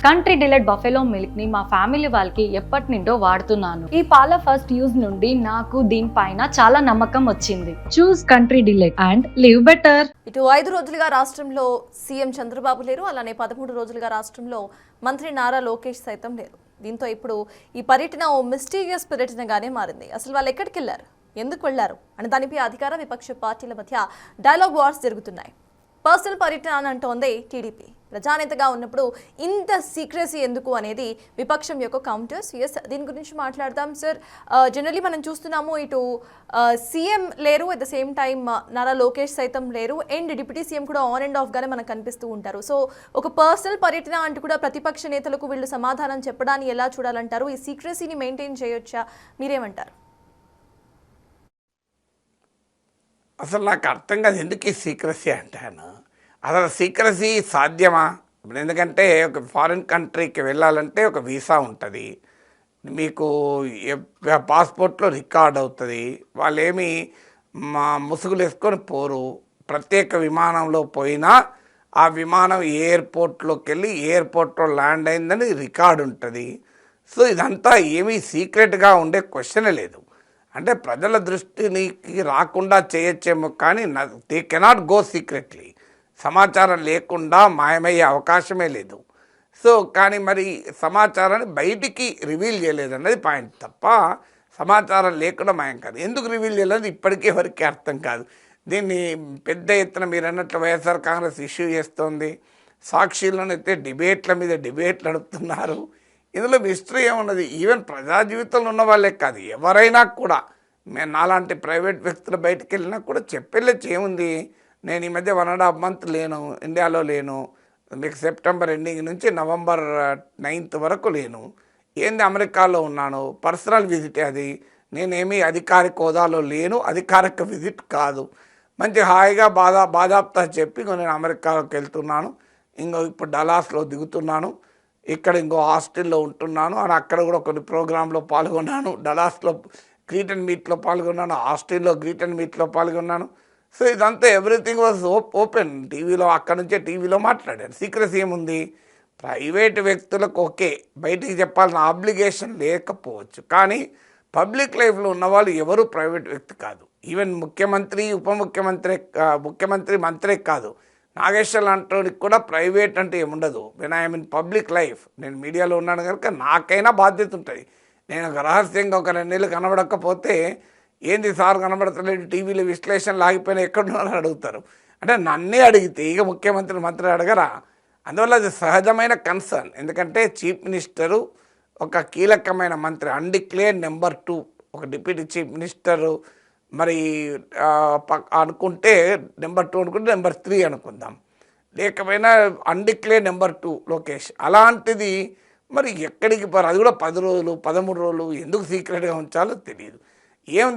Country delight buffalo milk ని మా family వాళ్ళకి ఎప్పటి నుండో వాడుతున్నాను. ఈ పాల ఫస్ట్ యూజ్ నుండి నాకు దీనిపైన చాలా నమ్మకం వచ్చింది. Choose Country Delight and live better. ఇటు 5 రోజులుగా రాష్ట్రంలో సీఎం చంద్రబాబు లేరు, అలానే 13 రోజులుగా రాష్ట్రంలో మంత్రి నారా లోకేష్ సైతం లేరు. దీంతో ఇప్పుడు ఈ పర్యటన ఓ మిస్టీరియస్ పర్యటనగానే మారింది. అసలు వాళ్ళు ఎక్కడికి వెళ్లారు, ఎందుకు వెళ్లారు అని దానిపై అధికార విపక్ష పార్టీల మధ్య డైలాగ్ వార్స్ జరుగుతున్నాయి. పర్సనల్ పర్యటన అని అంటోంది టీడీపీ. ప్రజానేతగా ఉన్నప్పుడు ఇంత సీక్రెసీ ఎందుకు అనేది విపక్షం యొక్క కౌంటర్స్. ఎస్, దీని గురించి మాట్లాడదాం. సార్, జనరలీ మనం చూస్తున్నాము ఇటు సీఎం లేరు, at the same time Nara Lokesh సైతం లేరు, అండ్ డిప్యూటీ సీఎం కూడా ఆన్ అండ్ ఆఫ్ గానే మనకు కనిపిస్తూ ఉంటారు. సో ఒక పర్సనల్ పర్యటన అంటూ కూడా ప్రతిపక్ష నేతలకు వీళ్ళు సమాధానం చెప్పడాన్ని ఎలా చూడాలంటారు? ఈ సీక్రెసీని మెయింటైన్ చేయొచ్చా, మీరేమంటారు? అసలు నాకు అర్థం కాదు ఎందుకు ఈ సీక్రసీ అంటాను. అసలు సీక్రసీ సాధ్యమా? ఇప్పుడు ఎందుకంటే ఒక ఫారిన్ కంట్రీకి వెళ్ళాలంటే ఒక వీసా ఉంటుంది, మీకు పాస్పోర్ట్లో రికార్డ్ అవుతుంది, వాళ్ళు ఏమి ముసుగులు వేసుకొని పోరు. ప్రత్యేక విమానంలో పోయినా ఆ విమానం ఎయిర్పోర్ట్లోకి వెళ్ళి ఎయిర్పోర్ట్లో ల్యాండ్ అయిందని రికార్డు ఉంటుంది. సో ఇదంతా ఏమీ సీక్రెట్గా ఉండే క్వశ్చనే లేదు. అంటే ప్రజల దృష్టికి రాకుండా చేయొచ్చేమో, కానీ దే కెనాట్ గో సీక్రెట్లీ. సమాచారం లేకుండా మాయమయ్యే అవకాశమే లేదు. సో కానీ మరి సమాచారాన్ని బయటికి రివీల్ చేయలేదు అన్నది పాయింట్ తప్ప సమాచారం లేకుండా మాయం కాదు. ఎందుకు రివీల్ చేయలేదు ఇప్పటికీ ఎవరికి అర్థం కాదు. దీన్ని పెద్ద ఎత్తున మీరు అన్నట్లు వైఎస్ఆర్ కాంగ్రెస్ ఇష్యూ చేస్తోంది. సాక్షిలోనైతే డిబేట్ల మీద డిబేట్లు నడుపుతున్నారు. ఇందులో మిస్టరీ ఏమున్నది? ఈవెన్ ప్రజా జీవితంలో ఉన్న వాళ్ళే కాదు, ఎవరైనా కూడా, మేము నాలాంటి ప్రైవేట్ వ్యక్తులు బయటకు వెళ్ళినా కూడా చెప్పేళ్ళచ్చు ఏముంది. నేను ఈ మధ్య 1.5 month లేను, ఇండియాలో లేను, మీకు సెప్టెంబర్ ఎండింగ్ నుంచి నవంబర్ 9th వరకు లేను. ఏంది అమెరికాలో ఉన్నాను, పర్సనల్ విజిటే అది. నేనేమీ అధికారిక హోదాలో లేను, అధికారిక విజిట్ కాదు. మంచి హాయిగా బాధాప్తా చెప్పి నేను అమెరికాలోకి వెళ్తున్నాను, ఇప్పుడు డలాస్లో దిగుతున్నాను, ఇక్కడ హాస్టల్లో ఉంటున్నాను అని అక్కడ కూడా కొన్ని ప్రోగ్రాంలో పాల్గొన్నాను. డలాస్లో గ్రీట్ అండ్ మీట్లో పాల్గొన్నాను, హాస్టల్లో గ్రీట్ అండ్ మీట్లో పాల్గొన్నాను. సో ఇదంతా ఎవ్రీథింగ్ వాజ్ ఓపెన్. టీవీలో అక్కడ నుంచే టీవీలో మాట్లాడాను. సీక్రెసీ ఏముంది? ప్రైవేట్ వ్యక్తులకు ఓకే, బయటికి చెప్పాల్సిన ఆబ్లిగేషన్ లేకపోవచ్చు, కానీ పబ్లిక్ లైఫ్లో ఉన్నవాళ్ళు ఎవరు ప్రైవేట్ వ్యక్తి కాదు. ఈవెన్ ముఖ్యమంత్రి, ఉప ముఖ్యమంత్రి, మంత్రే కాదు, నాగేశ్వర్ లాంటి కూడా ప్రైవేట్ అంటే ఏముండదు. When I mean public life, నేను మీడియాలో ఉన్నాను కనుక నాకైనా బాధ్యత ఉంటుంది. నేను ఒక రహస్యంగా ఒక 2 నెలలు కనబడకపోతే ఏంది సార్ కనబడతలేదు, టీవీలో విశ్లేషణలు ఆగిపోయినా ఎక్కడున్నారని అడుగుతారు. అంటే నన్నే అడిగితే ఇక మంత్రి అడగరా? అందువల్ల అది సహజమైన కన్సర్న్. ఎందుకంటే చీఫ్ మినిస్టరు ఒక కీలకమైన మంత్రి, అన్డిక్లేర్డ్ నెంబర్ 2, ఒక డిప్యూటీ చీఫ్ మినిస్టరు మరి అనుకుంటే నెంబర్ 2 అనుకుంటే నెంబర్ 3 అనుకుందాం, లేకపోయినా అన్డిక్లేర్డ్ నెంబర్ 2 లోకేష్. అలాంటిది మరి ఎక్కడికి అది కూడా 10 రోజులు 13 రోజులు ఎందుకు సీక్రెట్గా ఉంచాలో తెలియదు.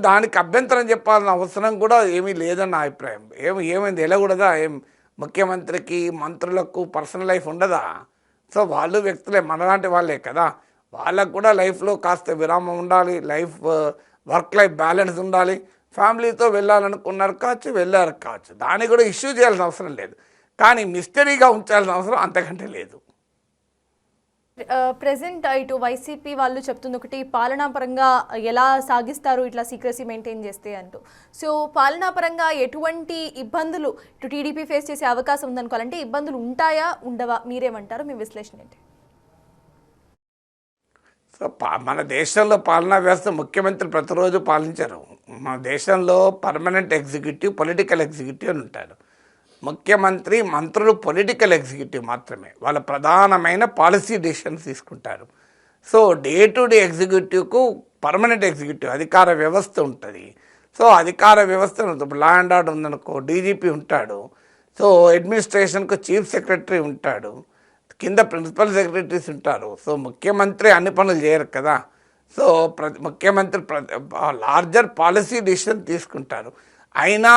దానికి అభ్యంతరం చెప్పాల్సిన అవసరం కూడా ఏమీ లేదని నా అభిప్రాయం. ఏమైంది వెళ్ళకూడదా? ముఖ్యమంత్రికి మంత్రులకు పర్సనల్ లైఫ్ ఉండదా? సో వాళ్ళు వ్యక్తులే, మనలాంటి వాళ్ళే కదా, వాళ్ళకు కూడా లైఫ్లో కాస్త విరామం ఉండాలి, వర్క్ లైఫ్ బ్యాలెన్స్ ఉండాలి. ఫ్యామిలీతో వెళ్ళాలనుకున్నారు కావచ్చు, వెళ్ళారు కావచ్చు, దాన్ని కూడా ఇష్యూ చేయాల్సిన అవసరం లేదు, కానీ మిస్టరీగా ఉంచాల్సిన అవసరం అంతకంటే లేదు. ప్రెసెంట్ ఇటు వైసీపీ వాళ్ళు చెప్తుంది ఒకటి, పాలనాపరంగా ఎలా సాగిస్తారు ఇట్లా సీక్రెసీ మెయింటైన్ చేస్తే అంటూ. సో పాలనాపరంగా ఎటువంటి ఇబ్బందులు ఇటు టీడీపీ ఫేస్ చేసే అవకాశం ఉందనుకోవాలంటే ఇబ్బందులు ఉంటాయా, ఉండవా, మీరేమంటారు? మీ విశ్లేషణ ఏంటి? సో మన దేశంలో పాలనా వ్యవస్థ ముఖ్యమంత్రి ప్రతిరోజు పాలించరు. మన దేశంలో పర్మనెంట్ ఎగ్జిక్యూటివ్, పొలిటికల్ ఎగ్జిక్యూటివ్ అని ఉంటారు. ముఖ్యమంత్రి, మంత్రులు పొలిటికల్ ఎగ్జిక్యూటివ్ మాత్రమే, వాళ్ళ ప్రధానమైన పాలసీ డెసిషన్స్ తీసుకుంటారు. సో డే టు డే ఎగ్జిక్యూటివ్కు పర్మనెంట్ ఎగ్జిక్యూటివ్ అధికార వ్యవస్థ ఉంటుంది. సో అధికార వ్యవస్థ లా అండ్ ఆర్డర్ ఉందనుకో, డీజీపీ ఉంటాడు. సో అడ్మినిస్ట్రేషన్కు చీఫ్ సెక్రటరీ ఉంటాడు, కింద ప్రిన్సిపల్ సెక్రటరీస్ ఉంటారు. సో ముఖ్యమంత్రి అన్ని పనులు చేయరు కదా. సో ముఖ్యమంత్రి లార్జర్ పాలసీ డెసిషన్ తీసుకుంటారు. అయినా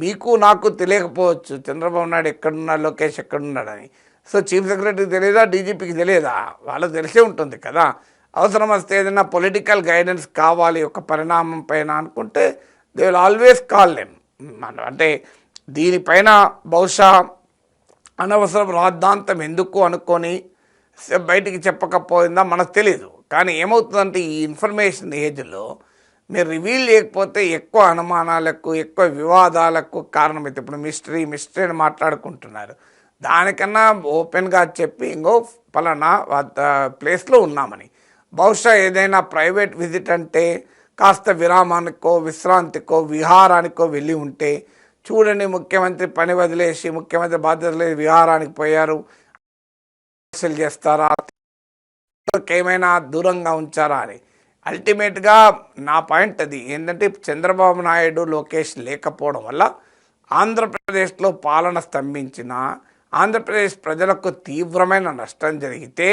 మీకు నాకు తెలియకపోవచ్చు చంద్రబాబు నాయుడు ఎక్కడున్నాడు, లోకేష్ ఎక్కడున్నాడని. సో చీఫ్ సెక్రటరీకి తెలియదా, డీజీపీకి తెలియదా? వాళ్ళకి తెలిసే ఉంటుంది కదా. అవసరం వస్తే ఏదైనా పొలిటికల్ గైడెన్స్ కావాలి ఒక పరిణామం పైన అనుకుంటే they will always call them. అంటే దీనిపైన బహుశా అనవసరం రాద్ధాంతం ఎందుకు అనుకొని బయటికి చెప్పకపోయిందా మనకు తెలియదు. కానీ ఏమవుతుందంటే ఈ ఇన్ఫర్మేషన్ ఏజ్లో మీరు రివీల్ చేయకపోతే ఎక్కువ అనుమానాలకు ఎక్కువ వివాదాలకు కారణమైతే ఇప్పుడు మిస్టరీ అని మాట్లాడుకుంటున్నారు. దానికన్నా ఓపెన్గా చెప్పి ఇంకో పలానా ప్లేస్లో ఉన్నామని, బహుశా ఏదైనా ప్రైవేట్ విజిట్ అంటే కాస్త విరామానికో విశ్రాంతికో విహారానికో వెళ్ళి ఉంటే, చూడండి ముఖ్యమంత్రి పని వదిలేసి ముఖ్యమంత్రి బాధ్యతలు విహారానికి పోయారు, చేస్తారా, ఏమైనా దూరంగా ఉంచారా అని. అల్టిమేట్గా నా పాయింట్ అది ఏంటంటే చంద్రబాబు నాయుడు లోకేష్ లేకపోవడం వల్ల ఆంధ్రప్రదేశ్లో పాలన స్తంభించిన, ఆంధ్రప్రదేశ్ ప్రజలకు తీవ్రమైన నష్టం జరిగితే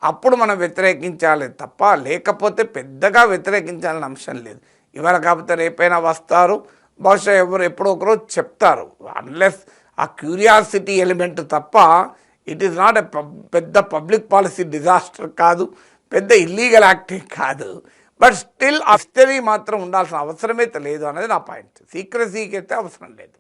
అప్పుడు మనం వ్యతిరేకించాలి తప్ప, లేకపోతే పెద్దగా వ్యతిరేకించాలని అంశం లేదు. ఇవాళ కాకపోతే రేపైనా వస్తారు, బహుశా ఎప్పుడో ఒకరోజు చెప్తారు. అన్లెస్ ఆ క్యూరియాసిటీ ఎలిమెంట్ తప్ప ఇట్ ఈస్ నాట్ ఎ పెద్ద పబ్లిక్ పాలసీ డిజాస్టర్ కాదు, పెద్ద ఇల్లీగల్ యాక్టింగ్ కాదు. బట్ స్టిల్ అస్టరీ మాత్రం ఉండాల్సిన అవసరమైతే లేదు అనేది నా పాయింట్. సీక్రసీకి అయితే అవసరం లేదు.